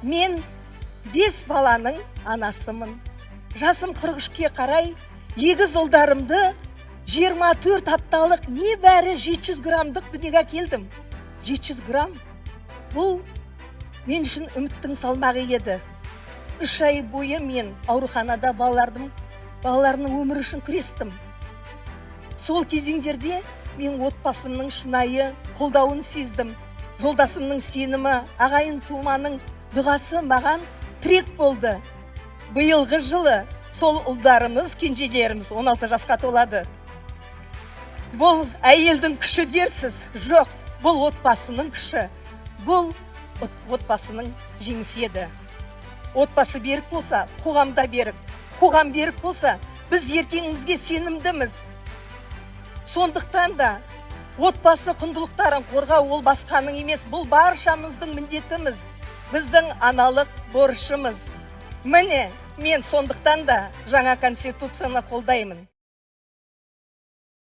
Мен 5 баланың анасымын. Жасым 43-ке қарай, егіз ұлдарымды 24 апталық небәрі 700 грамдық дүниеге келдім. 700 грамм бұл мен үшін үміттің салмағы еді. 3 ай бойы мен ауруханада балаларымның өмірі үшін күрестім. Сол кезеңдерде мен отбасымның шынайы қолдауын сездім. Жолдасымның сенімі, ағайын туғаның дұғасы маған тірек болды. Биылғы жылы сол ұлдарымыз, кенжелеріміз 16 жасқа толады. Бұл әйелдің күші дерсіз. Жоқ, бұл отбасының күші. Бұл отбасының жеңісі еді. Отбасы берік болса, қоғамда берік. Қоғам берік болса, біз ертеңімізге сенімдіміз. Сондықтан да отбасы құндылықтарын қорғау ол басқаның емес, бұл баршамыздың міндетіміз. Біздің аналық борышымыз. Міне, мен сондықтан да жаңа конституцияны қолдаймын.